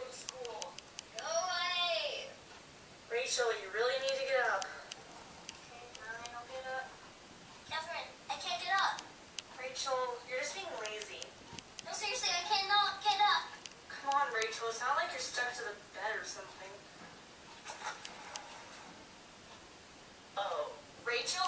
go to school. Go away. Rachel, you really need to get up. Okay, fine, I'll get up. Catherine, I can't get up. Rachel, you're just being lazy. No, seriously, I cannot get up. Come on, Rachel, it's not like you're stuck to the bed or something. Oh, Rachel,